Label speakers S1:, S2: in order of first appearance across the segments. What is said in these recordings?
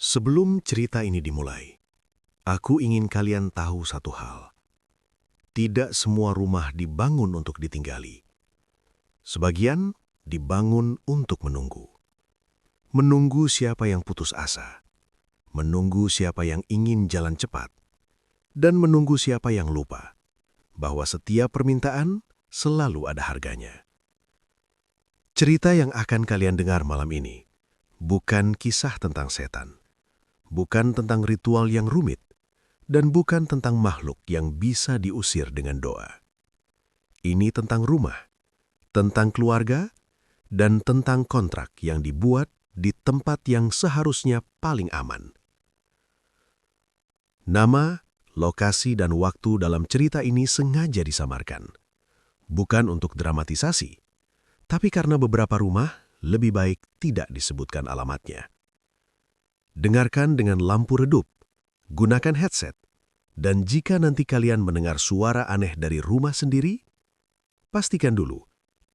S1: Sebelum cerita ini dimulai, aku ingin kalian tahu satu hal. Tidak semua rumah dibangun untuk ditinggali. Sebagian dibangun untuk menunggu. Menunggu siapa yang putus asa. Menunggu siapa yang ingin jalan cepat. Dan menunggu siapa yang lupa bahwa setiap permintaan selalu ada harganya. Cerita yang akan kalian dengar malam ini bukan kisah tentang setan. Bukan tentang ritual yang rumit, dan bukan tentang makhluk yang bisa diusir dengan doa. Ini tentang rumah, tentang keluarga, dan tentang kontrak yang dibuat di tempat yang seharusnya paling aman. Nama, lokasi, dan waktu dalam cerita ini sengaja disamarkan. Bukan untuk dramatisasi, tapi karena beberapa rumah lebih baik tidak disebutkan alamatnya. Dengarkan dengan lampu redup, gunakan headset, dan jika nanti kalian mendengar suara aneh dari rumah sendiri, pastikan dulu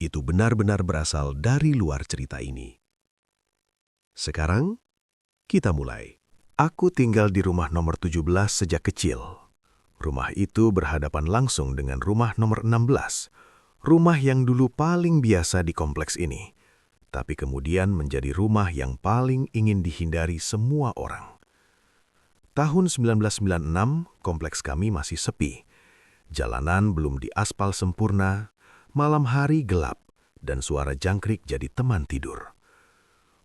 S1: itu benar-benar berasal dari luar cerita ini. Sekarang, kita mulai. Aku tinggal di rumah nomor 17 sejak kecil. Rumah itu berhadapan langsung dengan rumah nomor 16, rumah yang dulu paling biasa di kompleks ini. Tapi kemudian menjadi rumah yang paling ingin dihindari semua orang. Tahun 1996, kompleks kami masih sepi. Jalanan belum diaspal sempurna, malam hari gelap, dan suara jangkrik jadi teman tidur.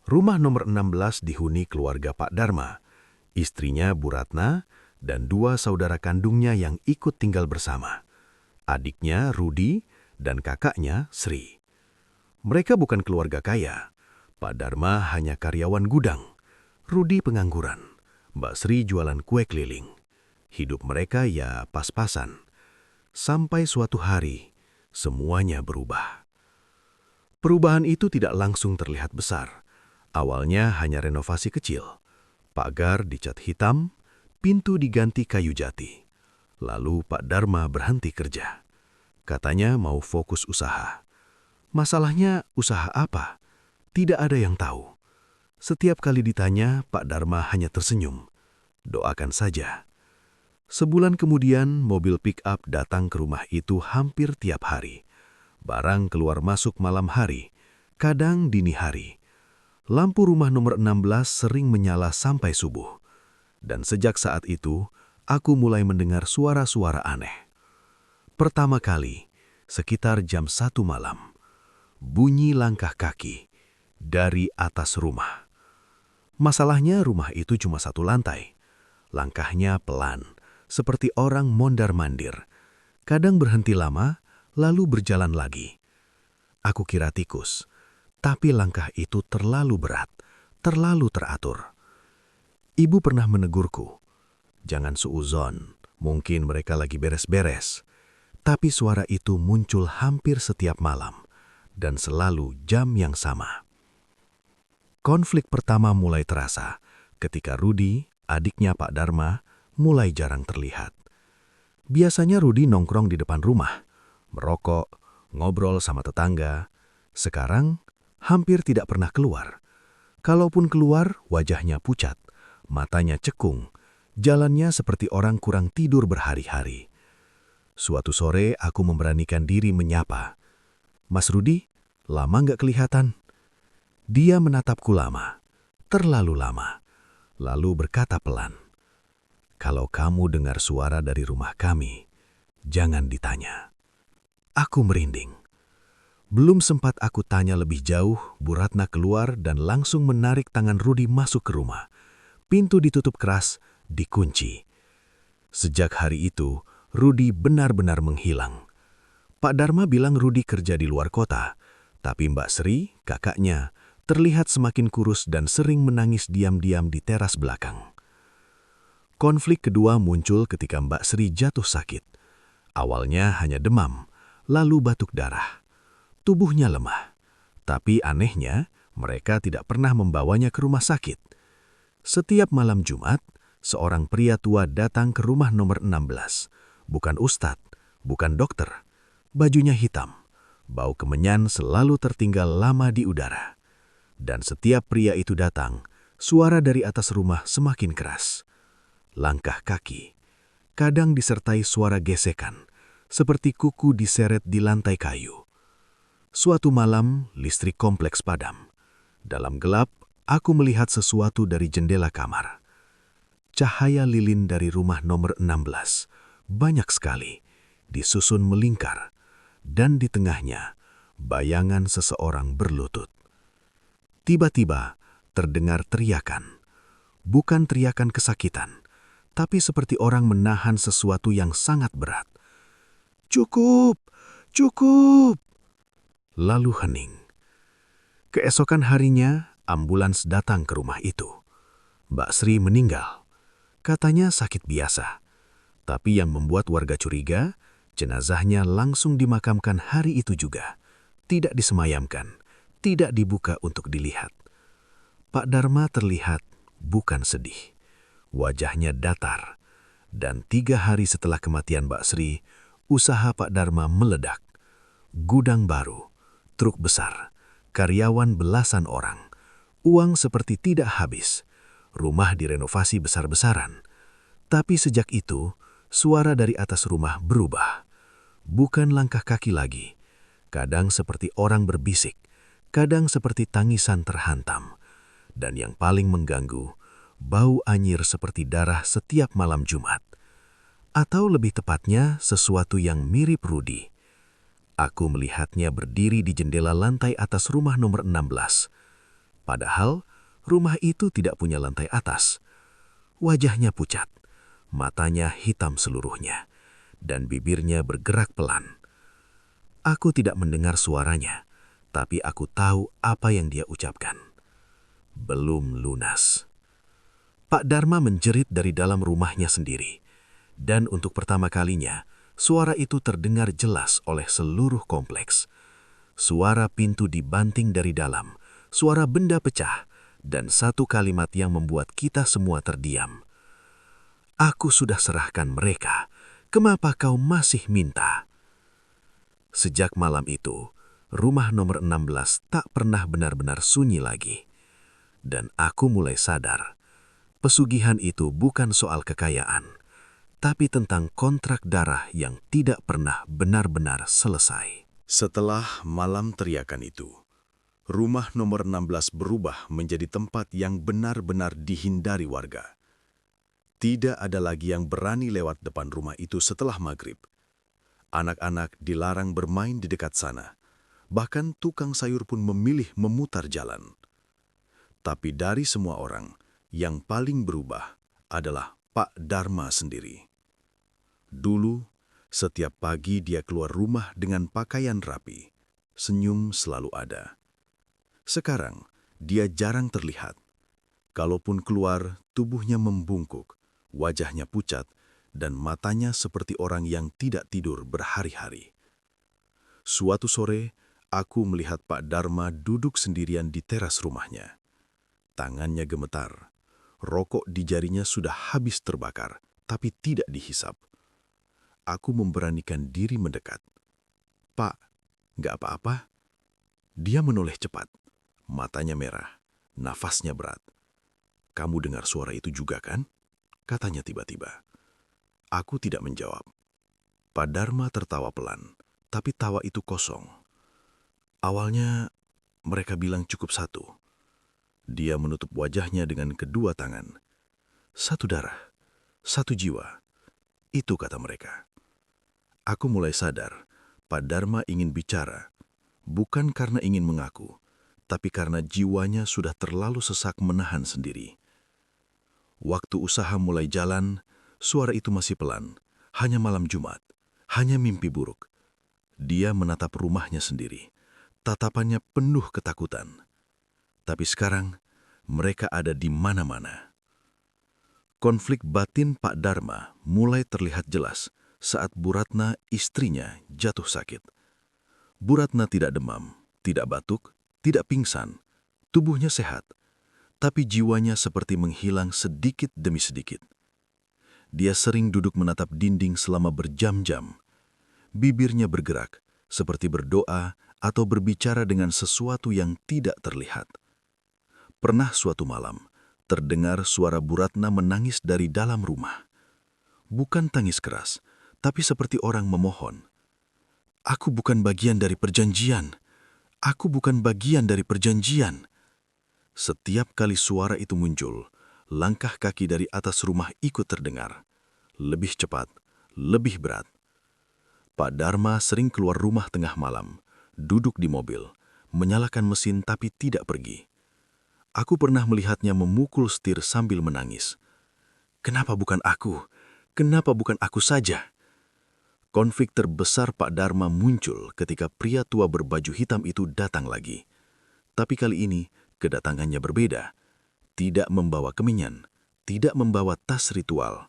S1: Rumah nomor 16 dihuni keluarga Pak Dharma, istrinya Bu Ratna, dan dua saudara kandungnya yang ikut tinggal bersama. Adiknya Rudi dan kakaknya Sri. Mereka bukan keluarga kaya. Pak Dharma hanya karyawan gudang. Rudi pengangguran. Mbak Sri jualan kue keliling. Hidup mereka ya pas-pasan. Sampai suatu hari, semuanya berubah. Perubahan itu tidak langsung terlihat besar. Awalnya hanya renovasi kecil. Pagar dicat hitam, pintu diganti kayu jati. Lalu Pak Dharma berhenti kerja. Katanya mau fokus usaha. Masalahnya usaha apa? Tidak ada yang tahu. Setiap kali ditanya, Pak Dharma hanya tersenyum. Doakan saja. Sebulan kemudian, mobil pick-up datang ke rumah itu hampir tiap hari. Barang keluar masuk malam hari, kadang dini hari. Lampu rumah nomor 16 sering menyala sampai subuh. Dan sejak saat itu, aku mulai mendengar suara-suara aneh. Pertama kali, sekitar jam 1 malam. Bunyi langkah kaki dari atas rumah. Masalahnya rumah itu cuma satu lantai. Langkahnya pelan, seperti orang mondar-mandir. Kadang berhenti lama, lalu berjalan lagi. Aku kira tikus, tapi langkah itu terlalu berat, terlalu teratur. Ibu pernah menegurku, jangan suuzon, mungkin mereka lagi beres-beres. Tapi suara itu muncul hampir setiap malam. Dan selalu jam yang sama. Konflik pertama mulai terasa ketika Rudi, adiknya Pak Dharma, mulai jarang terlihat. Biasanya Rudi nongkrong di depan rumah, merokok, ngobrol sama tetangga. Sekarang hampir tidak pernah keluar. Kalaupun keluar, wajahnya pucat, matanya cekung, jalannya seperti orang kurang tidur berhari-hari. Suatu sore aku memberanikan diri menyapa, "Mas Rudi, lama nggak kelihatan?" Dia menatapku lama, terlalu lama, lalu berkata pelan, "Kalau kamu dengar suara dari rumah kami, jangan ditanya." Aku merinding. Belum sempat aku tanya lebih jauh, Bu Ratna keluar dan langsung menarik tangan Rudi masuk ke rumah. Pintu ditutup keras, dikunci. Sejak hari itu, Rudi benar-benar menghilang. Pak Dharma bilang Rudi kerja di luar kota, tapi Mbak Sri, kakaknya, terlihat semakin kurus dan sering menangis diam-diam di teras belakang. Konflik kedua muncul ketika Mbak Sri jatuh sakit. Awalnya hanya demam, lalu batuk darah. Tubuhnya lemah, tapi anehnya mereka tidak pernah membawanya ke rumah sakit. Setiap malam Jumat, seorang pria tua datang ke rumah nomor 16. Bukan ustadz, bukan dokter. Bajunya hitam, bau kemenyan selalu tertinggal lama di udara. Dan setiap pria itu datang, Suara dari atas rumah semakin keras. Langkah kaki, kadang disertai suara gesekan, seperti kuku diseret di lantai kayu. Suatu malam, listrik kompleks padam. Dalam gelap, aku melihat sesuatu dari jendela kamar. Cahaya lilin dari rumah nomor 16, banyak sekali, disusun melingkar, dan di tengahnya, bayangan seseorang berlutut. Tiba-tiba, terdengar teriakan. Bukan teriakan kesakitan, tapi seperti orang menahan sesuatu yang sangat berat. "Cukup! Cukup!" Lalu hening. Keesokan harinya, ambulans datang ke rumah itu. Mbak Sri meninggal. Katanya sakit biasa. Tapi yang membuat warga curiga, jenazahnya langsung dimakamkan hari itu juga. Tidak disemayamkan, tidak dibuka untuk dilihat. Pak Darma terlihat bukan sedih. Wajahnya datar. Dan 3 hari setelah kematian Mbak Sri, usaha Pak Darma meledak. Gudang baru, truk besar, karyawan belasan orang, uang seperti tidak habis, rumah direnovasi besar-besaran. Tapi sejak itu, suara dari atas rumah berubah. Bukan langkah kaki lagi. Kadang seperti orang berbisik, kadang seperti tangisan terhantam. Dan yang paling mengganggu, bau anyir seperti darah setiap malam Jumat. Atau lebih tepatnya, sesuatu yang mirip Rudi. Aku melihatnya berdiri di jendela lantai atas rumah nomor 16. Padahal, rumah itu tidak punya lantai atas. Wajahnya pucat, matanya hitam seluruhnya, dan bibirnya bergerak pelan. Aku tidak mendengar suaranya, tapi aku tahu apa yang dia ucapkan. Belum lunas. Pak Darma menjerit dari dalam rumahnya sendiri. Dan untuk pertama kalinya, suara itu terdengar jelas oleh seluruh kompleks. Suara pintu dibanting dari dalam, suara benda pecah, dan satu kalimat yang membuat kita semua terdiam. "Aku sudah serahkan mereka. Kenapa kau masih minta?" Sejak malam itu, rumah nomor 16 tak pernah benar-benar sunyi lagi. Dan aku mulai sadar, pesugihan itu bukan soal kekayaan, tapi tentang kontrak darah yang tidak pernah benar-benar selesai. Setelah malam teriakan itu, rumah nomor 16 berubah menjadi tempat yang benar-benar dihindari warga. Tidak ada lagi yang berani lewat depan rumah itu setelah maghrib. Anak-anak dilarang bermain di dekat sana. Bahkan tukang sayur pun memilih memutar jalan. Tapi dari semua orang, yang paling berubah adalah Pak Darma sendiri. Dulu, setiap pagi dia keluar rumah dengan pakaian rapi. Senyum selalu ada. Sekarang, dia jarang terlihat. Kalaupun keluar, tubuhnya membungkuk, wajahnya pucat, dan matanya seperti orang yang tidak tidur berhari-hari. Suatu sore, aku melihat Pak Darma duduk sendirian di teras rumahnya. Tangannya gemetar. Rokok di jarinya sudah habis terbakar, tapi tidak dihisap. Aku memberanikan diri mendekat. "Pak, nggak apa-apa?" Dia menoleh cepat. Matanya merah, nafasnya berat. "Kamu dengar suara itu juga kan?" Katanya tiba-tiba. Aku tidak menjawab. Pak Darma tertawa pelan, tapi tawa itu kosong. "Awalnya, mereka bilang cukup satu." Dia menutup wajahnya dengan kedua tangan. "Satu darah, satu jiwa." Itu kata mereka. Aku mulai sadar, Pak Darma ingin bicara, bukan karena ingin mengaku, tapi karena jiwanya sudah terlalu sesak menahan sendiri. Waktu usaha mulai jalan, suara itu masih pelan, hanya malam Jumat, hanya mimpi buruk. Dia menatap rumahnya sendiri, tatapannya penuh ketakutan. Tapi sekarang, mereka ada di mana-mana. Konflik batin Pak Darma mulai terlihat jelas saat Bu Ratna, istrinya, jatuh sakit. Bu Ratna tidak demam, tidak batuk, tidak pingsan. Tubuhnya sehat, tapi jiwanya seperti menghilang sedikit demi sedikit. Dia sering duduk menatap dinding selama berjam-jam. Bibirnya bergerak, seperti berdoa atau berbicara dengan sesuatu yang tidak terlihat. Pernah suatu malam,
S2: terdengar suara Bu Ratna menangis dari dalam rumah. Bukan tangis keras, tapi seperti orang memohon. "Aku bukan bagian dari perjanjian. Aku bukan bagian dari perjanjian." Setiap kali suara itu muncul, langkah kaki dari atas rumah ikut terdengar. Lebih cepat, lebih berat. Pak Dharma sering keluar rumah tengah malam, duduk di mobil, menyalakan mesin tapi tidak pergi. Aku pernah melihatnya memukul setir sambil menangis. "Kenapa bukan aku? Kenapa bukan aku saja?" Konflik terbesar Pak Dharma muncul ketika pria tua berbaju hitam itu datang lagi. Tapi kali ini, kedatangannya berbeda. Tidak membawa kemenyan, tidak membawa tas ritual.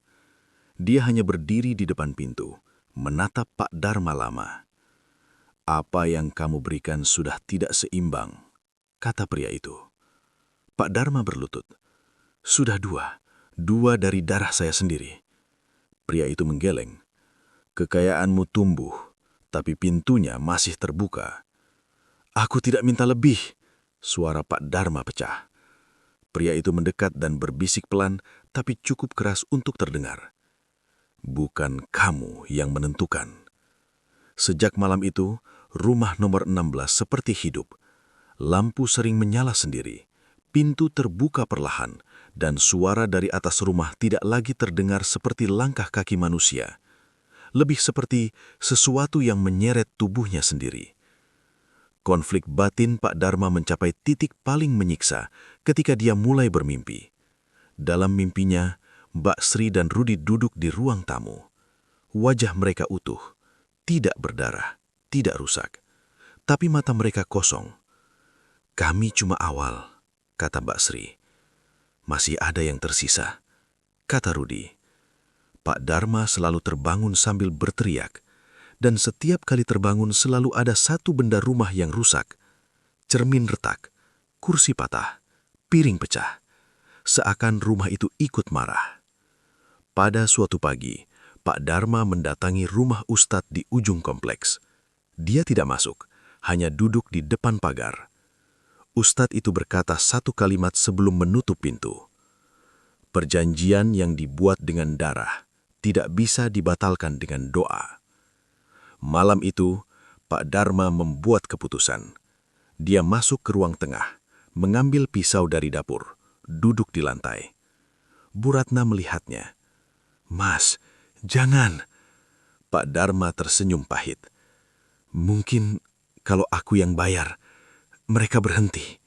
S2: Dia hanya berdiri di depan pintu, menatap Pak Dharma lama. "Apa yang kamu berikan sudah tidak seimbang," kata pria itu. Pak Dharma berlutut. "Sudah dua dari darah saya sendiri." Pria itu menggeleng. "Kekayaanmu tumbuh, tapi pintunya masih terbuka." "Aku tidak minta lebih," suara Pak Dharma pecah. Pria itu mendekat dan berbisik pelan, tapi cukup keras untuk terdengar. "Bukan kamu yang menentukan." Sejak malam itu, rumah nomor 16 seperti hidup. Lampu sering menyala sendiri, pintu terbuka perlahan, dan suara dari atas rumah tidak lagi terdengar seperti langkah kaki manusia. Lebih seperti sesuatu yang menyeret tubuhnya sendiri. Konflik batin Pak Dharma mencapai titik paling menyiksa ketika dia mulai bermimpi. Dalam mimpinya, Mbak Sri dan Rudi duduk di ruang tamu. Wajah mereka utuh, tidak berdarah, tidak rusak. Tapi mata mereka kosong. "Kami cuma awal," kata Mbak Sri. "Masih ada yang tersisa," kata Rudi. Pak Dharma selalu terbangun sambil berteriak. Dan setiap kali terbangun selalu ada satu benda rumah yang rusak. Cermin retak, kursi patah, piring pecah. Seakan rumah itu ikut marah. Pada suatu pagi, Pak Dharma mendatangi rumah Ustadz di ujung kompleks. Dia tidak masuk, hanya duduk di depan pagar. Ustadz itu berkata satu kalimat sebelum menutup pintu. "Perjanjian yang dibuat dengan darah tidak bisa dibatalkan dengan doa." Malam itu, Pak Dharma membuat keputusan. Dia masuk ke ruang tengah, mengambil pisau dari dapur, duduk di lantai. Bu Ratna melihatnya. "Mas, jangan." Pak Dharma tersenyum pahit. "Mungkin kalau aku yang bayar, mereka berhenti."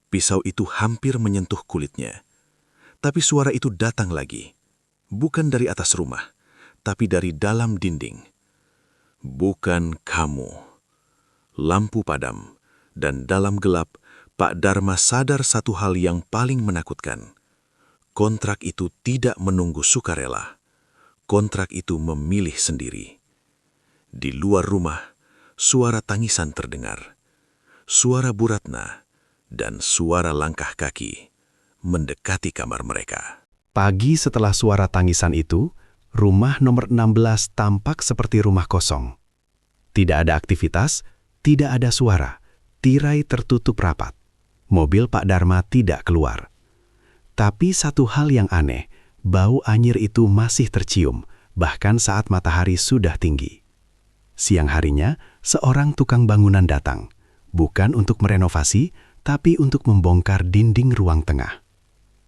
S2: Pisau itu hampir menyentuh kulitnya. Tapi suara itu datang lagi. Bukan dari atas rumah, tapi dari dalam dinding. "Bukan kamu." Lampu padam, dan dalam gelap, Pak Dharma sadar satu hal yang paling menakutkan. Kontrak itu tidak menunggu sukarela. Kontrak itu memilih sendiri. Di luar rumah, suara tangisan terdengar. Suara Bu Ratna dan suara langkah kaki mendekati kamar mereka.
S3: Pagi setelah suara tangisan itu, rumah nomor 16 tampak seperti rumah kosong. Tidak ada aktivitas, tidak ada suara, tirai tertutup rapat. Mobil Pak Dharma tidak keluar. Tapi satu hal yang aneh, bau anyir itu masih tercium, bahkan saat matahari sudah tinggi. Siang harinya, seorang tukang bangunan datang, bukan untuk merenovasi, tapi untuk membongkar dinding ruang tengah.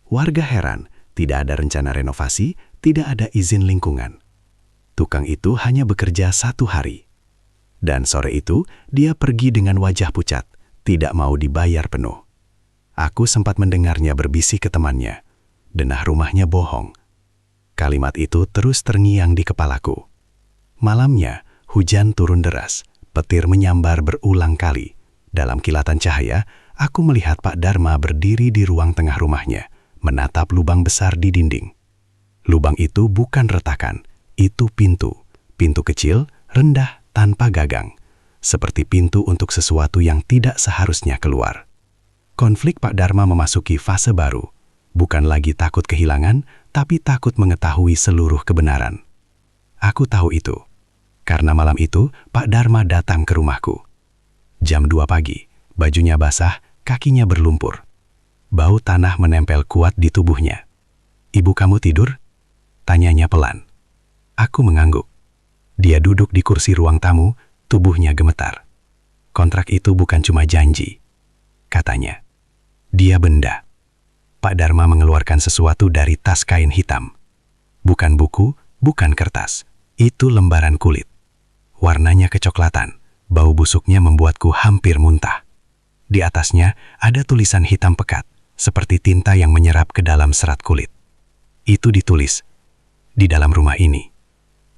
S3: Warga heran, tidak ada rencana renovasi, tidak ada izin lingkungan. Tukang itu hanya bekerja 1 hari. Dan sore itu, dia pergi dengan wajah pucat, tidak mau dibayar penuh. Aku sempat mendengarnya berbisik ke temannya, "Denah rumahnya bohong." Kalimat itu terus terngiang di kepalaku. Malamnya, hujan turun deras, petir menyambar berulang kali. Dalam kilatan cahaya, aku melihat Pak Dharma berdiri di ruang tengah rumahnya, menatap lubang besar di dinding. Lubang itu bukan retakan, itu pintu. Pintu kecil, rendah, tanpa gagang. Seperti pintu untuk sesuatu yang tidak seharusnya keluar. Konflik Pak Dharma memasuki fase baru. Bukan lagi takut kehilangan, tapi takut mengetahui seluruh kebenaran. Aku tahu itu. Karena malam itu, Pak Dharma datang ke rumahku. Jam 2 pagi, bajunya basah, kakinya berlumpur. Bau tanah menempel kuat di tubuhnya. "Ibu kamu tidur?" tanyanya pelan. Aku mengangguk. Dia duduk di kursi ruang tamu, tubuhnya gemetar. "Kontrak itu bukan cuma janji," katanya. "Dia benda." Pak Dharma mengeluarkan sesuatu dari tas kain hitam. Bukan buku, bukan kertas. Itu lembaran kulit. Warnanya kecoklatan. Bau busuknya membuatku hampir muntah. Di atasnya ada tulisan hitam pekat, seperti tinta yang menyerap ke dalam serat kulit. Itu ditulis, "Di dalam rumah ini."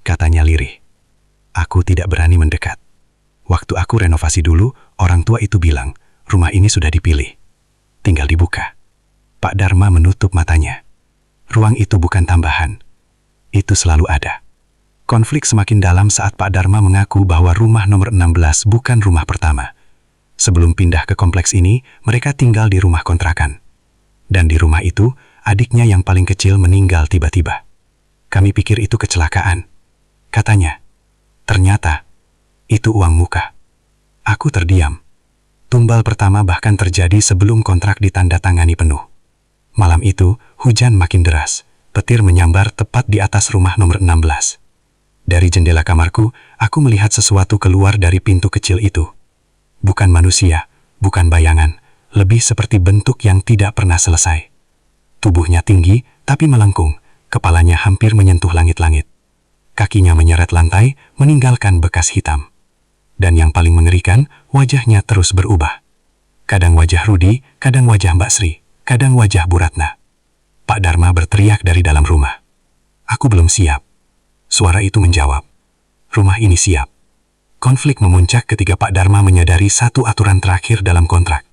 S3: Katanya lirih. Aku tidak berani mendekat. Waktu aku renovasi dulu, orang tua itu bilang, rumah ini sudah dipilih. Tinggal dibuka. Pak Dharma menutup matanya. Ruang itu bukan tambahan. Itu selalu ada. Konflik semakin dalam saat Pak Dharma mengaku bahwa rumah nomor 16 bukan rumah pertama. Sebelum pindah ke kompleks ini, mereka tinggal di rumah kontrakan. Dan di rumah itu, adiknya yang paling kecil meninggal tiba-tiba. Kami pikir itu kecelakaan. Katanya, ternyata itu uang muka. Aku terdiam. Tumbal pertama bahkan terjadi sebelum kontrak ditandatangani penuh. Malam itu, hujan makin deras. Petir menyambar tepat di atas rumah nomor 16. Dari jendela kamarku, aku melihat sesuatu keluar dari pintu kecil itu. Bukan manusia, bukan bayangan, lebih seperti bentuk yang tidak pernah selesai. Tubuhnya tinggi, tapi melengkung. Kepalanya hampir menyentuh langit-langit. Kakinya menyeret lantai, meninggalkan bekas hitam. Dan yang paling mengerikan, wajahnya terus berubah. Kadang wajah Rudi, kadang wajah Mbak Sri, kadang wajah Bu Ratna. Pak Dharma berteriak dari dalam rumah. Aku belum siap. Suara itu menjawab, "Rumah ini siap." Konflik memuncak ketika Pak Dharma menyadari satu aturan terakhir dalam kontrak.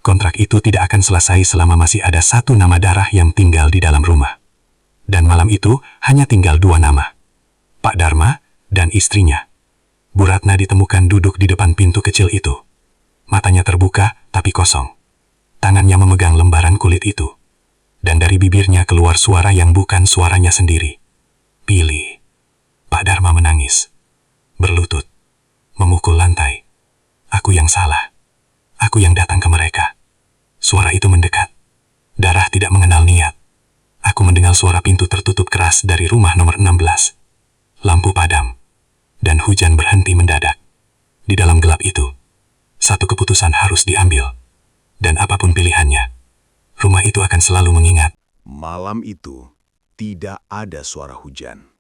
S3: Kontrak itu tidak akan selesai selama masih ada satu nama darah yang tinggal di dalam rumah. Dan malam itu hanya tinggal dua nama. Pak Dharma dan istrinya. Bu Ratna ditemukan duduk di depan pintu kecil itu. Matanya terbuka tapi kosong. Tangannya memegang lembaran kulit itu. Dan dari bibirnya keluar suara yang bukan suaranya sendiri. "Pilih." Pak Dharma menangis. Berlutut. Memukul lantai. Aku yang salah. Aku yang datang ke mereka. Suara itu mendekat. Darah tidak mengenal niat. Aku mendengar suara pintu tertutup keras dari rumah nomor 16. Lampu padam. Dan hujan berhenti mendadak. Di dalam gelap itu, satu keputusan harus diambil. Dan apapun pilihannya, rumah itu akan selalu mengingat.
S1: Malam itu, tidak ada suara hujan.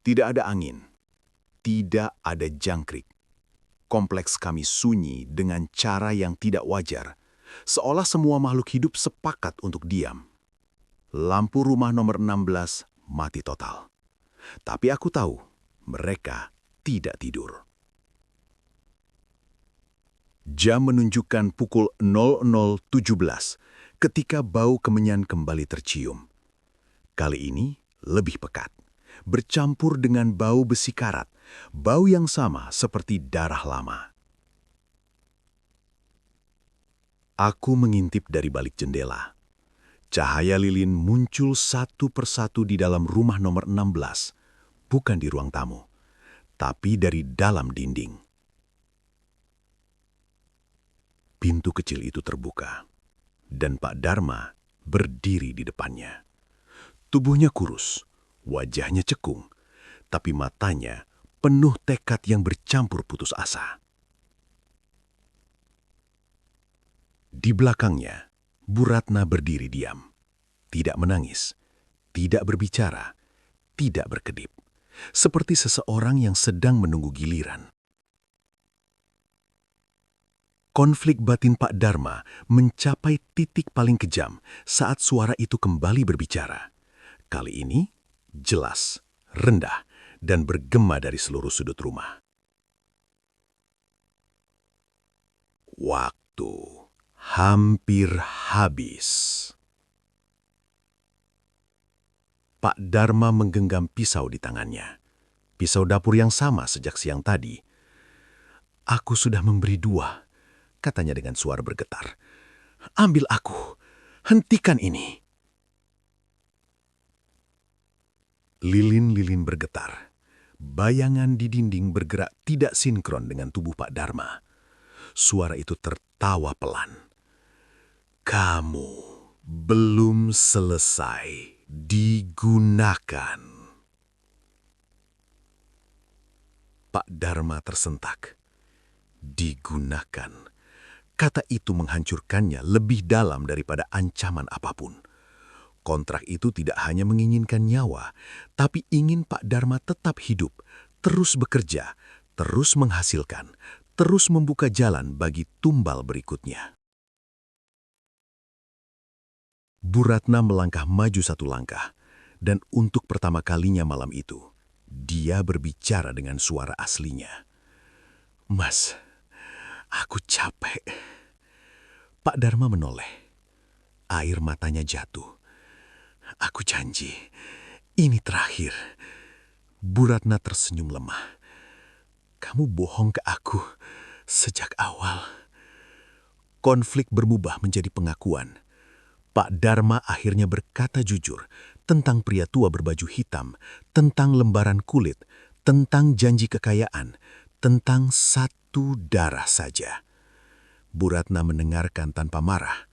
S1: Tidak ada angin. Tidak ada jangkrik. Kompleks kami sunyi dengan cara yang tidak wajar, seolah semua makhluk hidup sepakat untuk diam. Lampu rumah nomor 16 mati total. Tapi aku tahu, mereka tidak tidur. Jam menunjukkan pukul 00.17 ketika bau kemenyan kembali tercium. Kali ini lebih pekat, bercampur dengan bau besi karat, bau yang sama seperti darah lama. Aku mengintip dari balik jendela. Cahaya lilin muncul satu persatu di dalam rumah nomor 16, bukan di ruang tamu, tapi dari dalam dinding. Pintu kecil itu terbuka, dan Pak Dharma berdiri di depannya. Tubuhnya kurus, wajahnya cekung, tapi matanya penuh tekad yang bercampur putus asa. Di belakangnya, Bu Ratna berdiri diam, tidak menangis, tidak berbicara, tidak berkedip, seperti seseorang yang sedang menunggu giliran. Konflik batin Pak Dharma mencapai titik paling kejam saat suara itu kembali berbicara. Kali ini, jelas, rendah, dan bergema dari seluruh sudut rumah. Waktu hampir habis. Pak Dharma menggenggam pisau di tangannya. Pisau dapur yang sama sejak siang tadi. "Aku sudah memberi 2, katanya dengan suara bergetar. "Ambil aku, hentikan ini." Lilin-lilin bergetar. Bayangan di dinding bergerak tidak sinkron dengan tubuh Pak Dharma. Suara itu tertawa pelan. Kamu belum selesai digunakan. Pak Dharma tersentak. Digunakan. Kata itu menghancurkannya lebih dalam daripada ancaman apapun. Kontrak itu tidak hanya menginginkan nyawa, tapi ingin Pak Dharma tetap hidup, terus bekerja, terus menghasilkan, terus membuka jalan bagi tumbal berikutnya. Bu Ratna melangkah maju satu langkah, dan untuk pertama kalinya malam itu, dia berbicara dengan suara aslinya. "Mas, aku capek." Pak Dharma menoleh. Air matanya jatuh. "Aku janji, ini terakhir." Bu Ratna tersenyum lemah. "Kamu bohong ke aku sejak awal." Konflik berubah menjadi pengakuan. Pak Dharma akhirnya berkata jujur tentang pria tua berbaju hitam, tentang lembaran kulit, tentang janji kekayaan, tentang satu darah saja. Bu Ratna mendengarkan tanpa marah,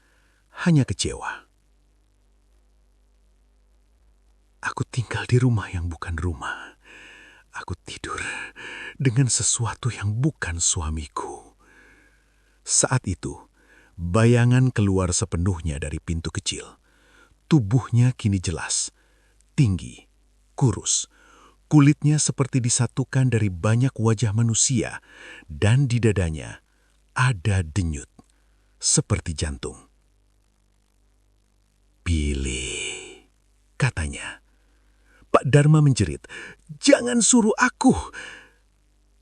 S1: hanya kecewa. "Aku tinggal di rumah yang bukan rumah. Aku tidur dengan sesuatu yang bukan suamiku." Saat itu, bayangan keluar sepenuhnya dari pintu kecil. Tubuhnya kini jelas, tinggi, kurus. Kulitnya seperti disatukan dari banyak wajah manusia, dan di dadanya ada denyut, seperti jantung. "Pilih," katanya. Pak Dharma menjerit, "Jangan suruh aku."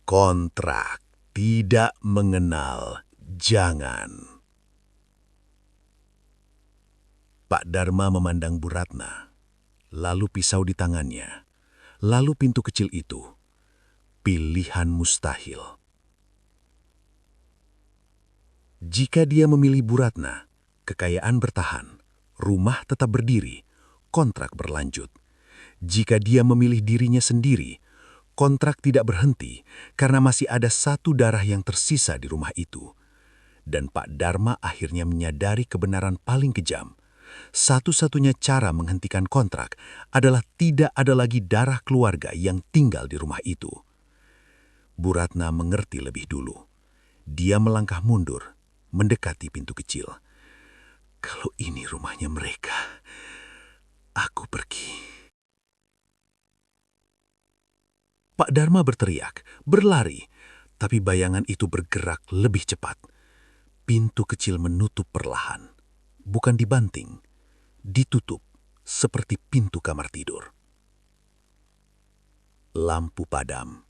S1: "Kontrak tidak mengenal jangan." Pak Dharma memandang Bu Ratna, lalu pisau di tangannya, lalu pintu kecil itu. Pilihan mustahil. Jika dia memilih Bu Ratna, kekayaan bertahan, rumah tetap berdiri, kontrak berlanjut. Jika dia memilih dirinya sendiri, kontrak tidak berhenti karena masih ada satu darah yang tersisa di rumah itu. Dan Pak Dharma akhirnya menyadari kebenaran paling kejam. Satu-satunya cara menghentikan kontrak adalah tidak ada lagi darah keluarga yang tinggal di rumah itu. Bu Ratna mengerti lebih dulu. Dia melangkah mundur, mendekati pintu kecil. "Kalau ini rumahnya mereka, aku pergi." Pak Dharma berteriak, berlari, tapi bayangan itu bergerak lebih cepat. Pintu kecil menutup perlahan, bukan dibanting, ditutup seperti pintu kamar tidur. Lampu padam,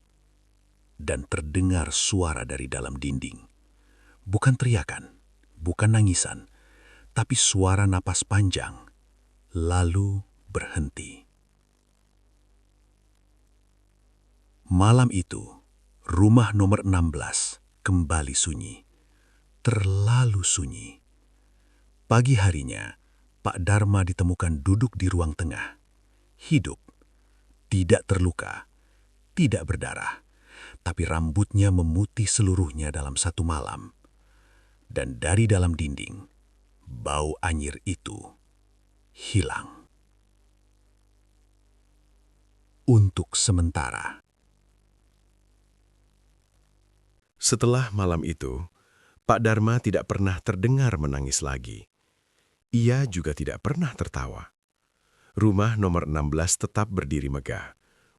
S1: dan terdengar suara dari dalam dinding. Bukan teriakan, bukan nangisan, tapi suara napas panjang, lalu berhenti. Malam itu, rumah nomor 16 kembali sunyi. Terlalu sunyi. Pagi harinya, Pak Dharma ditemukan duduk di ruang tengah. Hidup, tidak terluka, tidak berdarah, tapi rambutnya memutih seluruhnya dalam satu malam. Dan dari dalam dinding, bau anyir itu hilang. Untuk sementara.
S3: Setelah malam itu, Pak Dharma tidak pernah terdengar menangis lagi. Ia juga tidak pernah tertawa. Rumah nomor 16 tetap berdiri megah.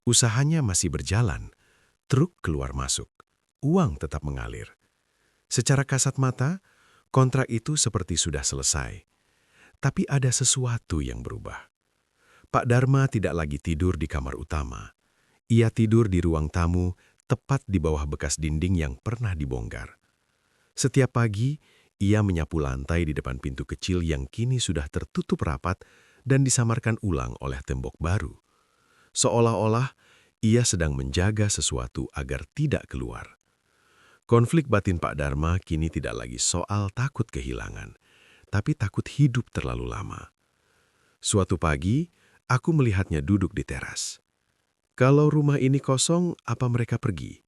S3: Usahanya masih berjalan. Truk keluar masuk. Uang tetap mengalir. Secara kasat mata, kontrak itu seperti sudah selesai. Tapi ada sesuatu yang berubah. Pak Dharma tidak lagi tidur di kamar utama. Ia tidur di ruang tamu, tepat di bawah bekas dinding yang pernah dibongkar. Setiap pagi, ia menyapu lantai di depan pintu kecil yang kini sudah tertutup rapat dan disamarkan ulang oleh tembok baru. Seolah-olah ia sedang menjaga sesuatu agar tidak keluar. Konflik batin Pak Dharma kini tidak lagi soal takut kehilangan, tapi takut hidup terlalu lama. Suatu pagi, aku melihatnya duduk di teras. "Kalau rumah ini kosong, apa mereka pergi?"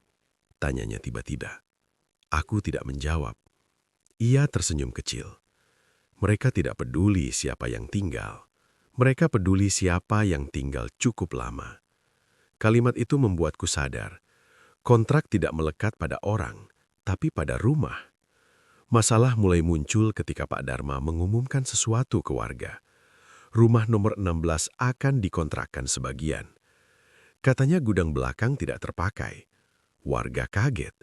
S3: tanyanya tiba-tiba. Aku tidak menjawab. Ia tersenyum kecil.
S1: Mereka tidak peduli siapa yang tinggal. Mereka peduli siapa yang tinggal cukup lama. Kalimat itu membuatku sadar, kontrak tidak melekat pada orang, tapi pada rumah. Masalah mulai muncul ketika Pak Dharma mengumumkan sesuatu ke warga. Rumah nomor 16 akan dikontrakkan sebagian. Katanya gudang belakang tidak terpakai. Warga kaget,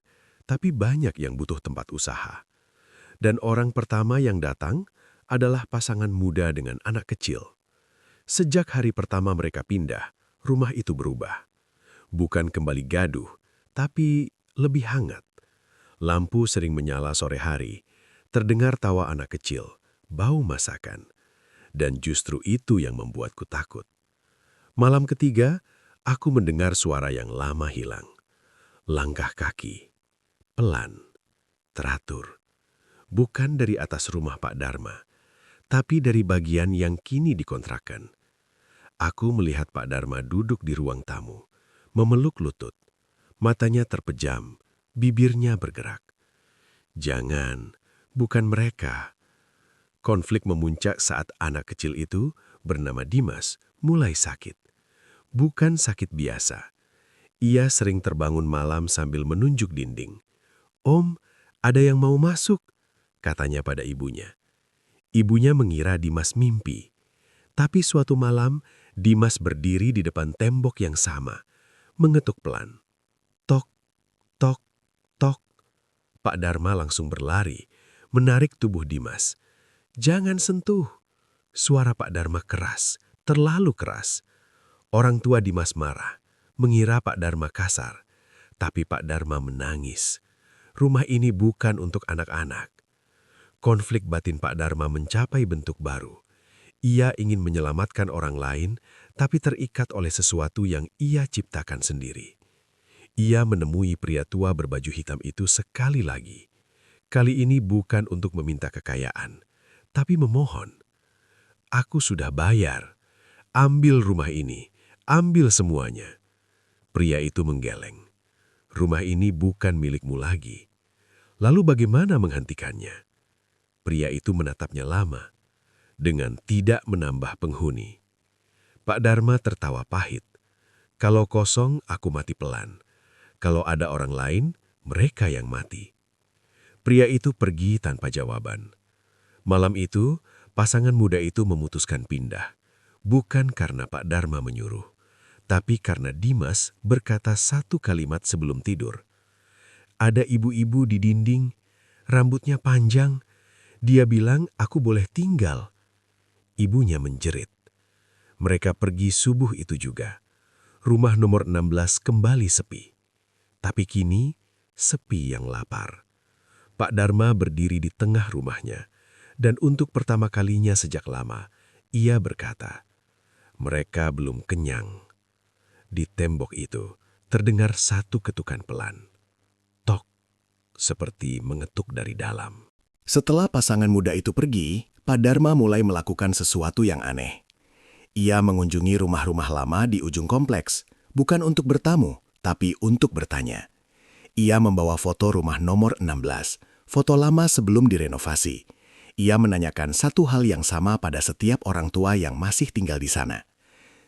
S1: tapi banyak yang butuh tempat usaha. Dan orang pertama yang datang adalah pasangan muda dengan anak kecil. Sejak hari pertama mereka pindah, rumah itu berubah. Bukan kembali gaduh, tapi lebih hangat. Lampu sering menyala sore hari, terdengar tawa anak kecil, bau masakan. Dan justru itu yang membuatku takut. Malam ketiga, aku mendengar suara yang lama hilang. Langkah kaki, pelan, teratur. Bukan dari atas rumah Pak Dharma, tapi dari bagian yang kini dikontrakkan. Aku melihat Pak Dharma duduk di ruang tamu, memeluk lutut. Matanya terpejam, bibirnya bergerak. Jangan, bukan mereka. Konflik memuncak saat anak kecil itu, bernama Dimas, mulai sakit. Bukan sakit biasa. Ia sering terbangun malam sambil menunjuk dinding. "Om, ada yang mau masuk," katanya pada ibunya. Ibunya mengira Dimas mimpi. Tapi suatu malam, Dimas berdiri di depan tembok yang sama, mengetuk pelan. Tok, tok, tok. Pak Dharma langsung berlari, menarik tubuh Dimas. "Jangan sentuh." Suara Pak Dharma keras, terlalu keras. Orang tua Dimas marah, mengira Pak Dharma kasar. Tapi Pak Dharma menangis. Rumah ini bukan untuk anak-anak. Konflik batin Pak Dharma mencapai bentuk baru. Ia ingin menyelamatkan orang lain, tapi terikat oleh sesuatu yang ia ciptakan sendiri. Ia menemui pria tua berbaju hitam itu sekali lagi. Kali ini bukan untuk meminta kekayaan, tapi memohon. "Aku sudah bayar. Ambil rumah ini, ambil semuanya." Pria itu menggeleng. "Rumah ini bukan milikmu lagi." Lalu bagaimana menghentikannya? Pria itu menatapnya lama, dengan tidak menambah penghuni. Pak Dharma tertawa pahit. "Kalau kosong, aku mati pelan. Kalau ada orang lain, mereka yang mati." Pria itu pergi tanpa jawaban. Malam itu, pasangan muda itu memutuskan pindah. Bukan karena Pak Dharma menyuruh, tapi karena Dimas berkata satu kalimat sebelum tidur. Ada ibu-ibu di dinding, rambutnya panjang. Dia bilang aku boleh tinggal. Ibunya menjerit. Mereka pergi subuh itu juga. Rumah nomor 16 kembali sepi. Tapi kini, sepi yang lapar. Pak Dharma berdiri di tengah rumahnya, dan untuk pertama kalinya sejak lama, ia berkata, "Mereka belum kenyang." Di tembok itu, terdengar satu ketukan pelan. Tok, seperti mengetuk dari dalam.
S4: Setelah pasangan muda itu pergi, Pak Dharma mulai melakukan sesuatu yang aneh. Ia mengunjungi rumah-rumah lama di ujung kompleks, bukan untuk bertamu, tapi untuk bertanya. Ia membawa foto rumah nomor 16, foto lama sebelum direnovasi. Ia menanyakan satu hal yang sama pada setiap orang tua yang masih tinggal di sana.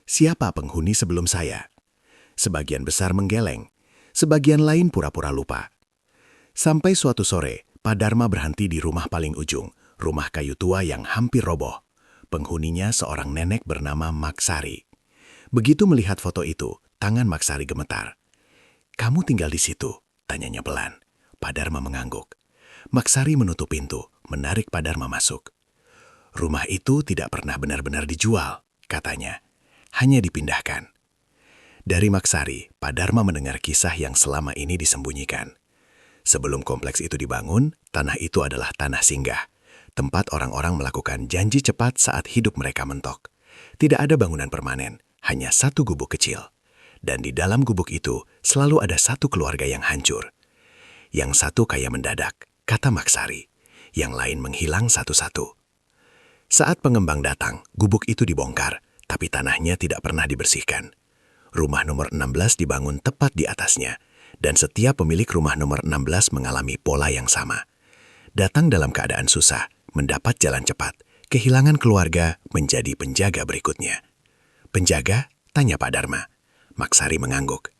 S4: "Siapa penghuni sebelum saya?" Sebagian besar menggeleng, sebagian lain pura-pura lupa. Sampai suatu sore, Pak Dharma berhenti di rumah paling ujung, rumah kayu tua yang hampir roboh. Penghuninya seorang nenek bernama Maksari. Begitu melihat foto itu, tangan Maksari gemetar. "Kamu tinggal di situ?" tanyanya pelan. Pak Dharma mengangguk. Maksari menutup pintu, menarik Pak Dharma masuk. "Rumah itu tidak pernah benar-benar dijual," katanya. "Hanya dipindahkan." Dari Maksari, Pak Dharma mendengar kisah yang selama ini disembunyikan. Sebelum kompleks itu dibangun, tanah itu adalah tanah singgah, tempat orang-orang melakukan janji cepat saat hidup mereka mentok. Tidak ada bangunan permanen, hanya satu gubuk kecil. Dan di dalam gubuk itu selalu ada satu keluarga yang hancur. Yang satu kaya mendadak, kata Maksari. Yang lain menghilang satu-satu. Saat pengembang datang, gubuk itu dibongkar, tapi tanahnya tidak pernah dibersihkan. Rumah nomor 16 dibangun tepat di atasnya, dan setiap pemilik rumah nomor 16 mengalami pola yang sama. Datang dalam keadaan susah, mendapat jalan cepat. Kehilangan keluarga menjadi penjaga berikutnya. Penjaga? Tanya Pak Dharma. Maksari mengangguk.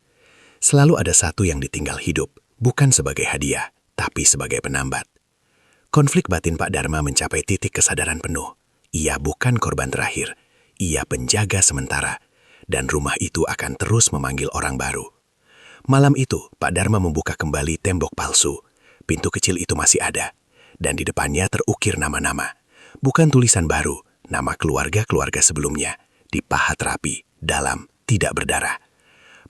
S4: Selalu ada satu yang ditinggal hidup, bukan sebagai hadiah, tapi sebagai penambat. Konflik batin Pak Dharma mencapai titik kesadaran penuh. Ia bukan korban terakhir, ia penjaga sementara, dan rumah itu akan terus memanggil orang baru. Malam itu, Pak Dharma membuka kembali tembok palsu. Pintu kecil itu masih ada, dan di depannya terukir nama-nama. Bukan tulisan baru, nama keluarga-keluarga sebelumnya, dipahat rapi, dalam, tidak berdarah.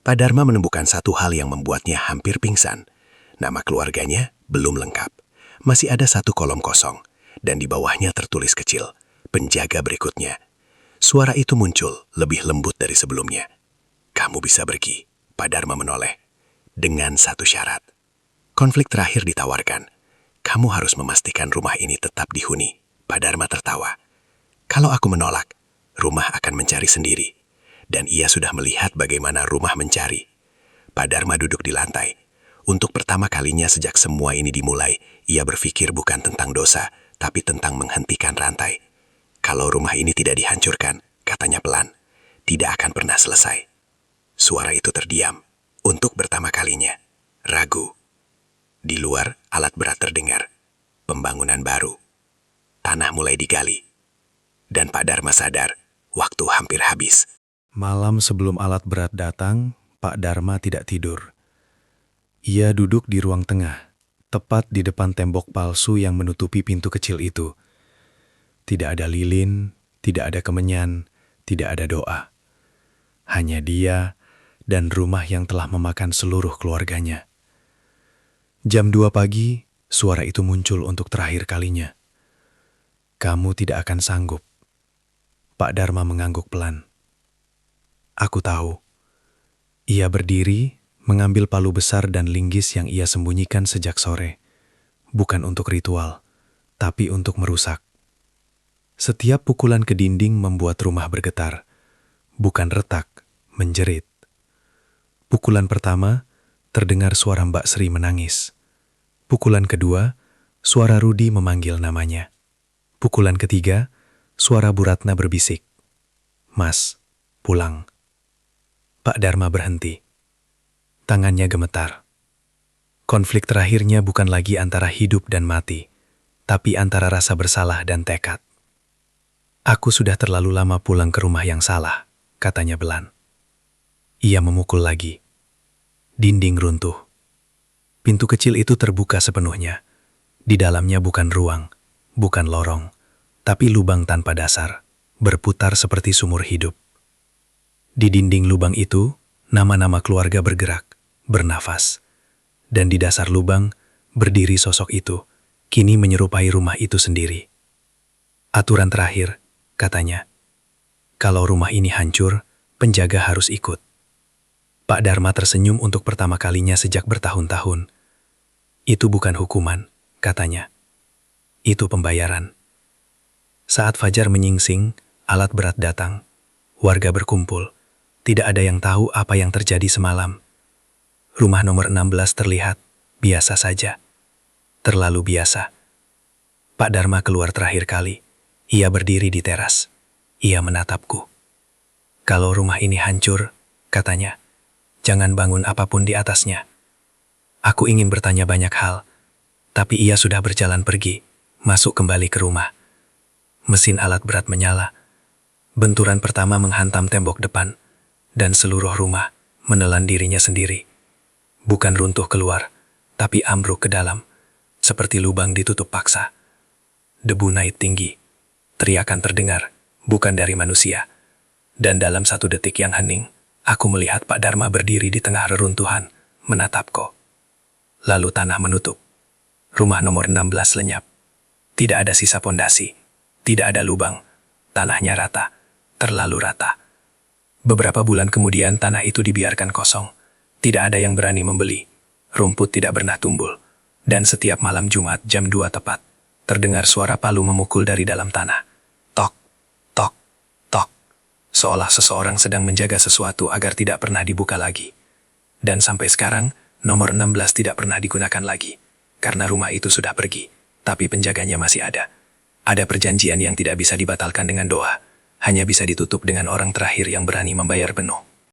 S4: Pak Dharma menemukan satu hal yang membuatnya hampir pingsan. Nama keluarganya belum lengkap. Masih ada satu kolom kosong, dan di bawahnya tertulis kecil, penjaga berikutnya. Suara itu muncul lebih lembut dari sebelumnya. Kamu bisa pergi, Pak Dharma menoleh. Dengan satu syarat. Konflik terakhir ditawarkan. Kamu harus memastikan rumah ini tetap dihuni. Pak Dharma tertawa. Kalau aku menolak, rumah akan mencari sendiri. Dan ia sudah melihat bagaimana rumah mencari. Pak Dharma duduk di lantai. Untuk pertama kalinya sejak semua ini dimulai, ia berpikir bukan tentang dosa, tapi tentang menghentikan rantai. Kalau rumah ini tidak dihancurkan, katanya pelan, tidak akan pernah selesai. Suara itu terdiam. Untuk pertama kalinya, ragu. Di luar, alat berat terdengar. Pembangunan baru. Tanah mulai digali. Dan Pak Dharma sadar, waktu hampir habis.
S3: Malam sebelum alat berat datang, Pak Dharma tidak tidur. Ia duduk di ruang tengah, tepat di depan tembok palsu yang menutupi pintu kecil itu. Tidak ada lilin, tidak ada kemenyan, tidak ada doa. Hanya dia dan rumah yang telah memakan seluruh keluarganya. Jam 2 pagi, suara itu muncul untuk terakhir kalinya. Kamu tidak akan sanggup. Pak Dharma mengangguk pelan. Aku tahu. Ia berdiri, mengambil palu besar dan linggis yang ia sembunyikan sejak sore. Bukan untuk ritual, tapi untuk merusak. Setiap pukulan ke dinding membuat rumah bergetar. Bukan retak, menjerit. Pukulan pertama, terdengar suara Mbak Sri menangis. Pukulan kedua, suara Rudi memanggil namanya. Pukulan ketiga, suara Bu Ratna berbisik. Mas, pulang. Pak Dharma berhenti. Tangannya gemetar. Konflik terakhirnya bukan lagi antara hidup dan mati, tapi antara rasa bersalah dan tekad. Aku sudah terlalu lama pulang ke rumah yang salah, katanya Belan. Ia memukul lagi. Dinding runtuh. Pintu kecil itu terbuka sepenuhnya. Di dalamnya bukan ruang, bukan lorong, tapi lubang tanpa dasar, berputar seperti sumur hidup. Di dinding lubang itu, nama-nama keluarga bergerak, bernafas. Dan di dasar lubang, berdiri sosok itu, kini menyerupai rumah itu sendiri. Aturan terakhir, katanya. Kalau rumah ini hancur, penjaga harus ikut. Pak Dharma tersenyum untuk pertama kalinya sejak bertahun-tahun. Itu bukan hukuman, katanya. Itu pembayaran. Saat fajar menyingsing, alat berat datang. Warga berkumpul. Tidak ada yang tahu apa yang terjadi semalam. Rumah nomor 16 terlihat biasa saja. Terlalu biasa. Pak Dharma keluar terakhir kali. Ia berdiri di teras. Ia menatapku. Kalau rumah ini hancur, katanya, jangan bangun apapun di atasnya. Aku ingin bertanya banyak hal, tapi ia sudah berjalan pergi, masuk kembali ke rumah. Mesin alat berat menyala. Benturan pertama menghantam tembok depan, dan seluruh rumah menelan dirinya sendiri. Bukan runtuh keluar, tapi ambruk ke dalam, seperti lubang ditutup paksa. Debu naik tinggi, teriakan terdengar, bukan dari manusia. Dan dalam satu detik yang hening, aku melihat Pak Dharma berdiri di tengah reruntuhan, menatapku. Lalu tanah menutup. Rumah nomor 16 lenyap. Tidak ada sisa pondasi, tidak ada lubang. Tanahnya rata, terlalu rata. Beberapa bulan kemudian tanah itu dibiarkan kosong. Tidak ada yang berani membeli. Rumput tidak pernah tumbuh. Dan setiap malam Jumat jam 2 tepat, terdengar suara palu memukul dari dalam tanah. Tok, tok, tok. Seolah seseorang sedang menjaga sesuatu agar tidak pernah dibuka lagi. Dan sampai sekarang, nomor 16 tidak pernah digunakan lagi. Karena rumah itu sudah pergi, tapi penjaganya masih ada.
S5: Ada perjanjian yang tidak bisa dibatalkan dengan doa, hanya bisa ditutup dengan orang terakhir yang berani membayar penuh.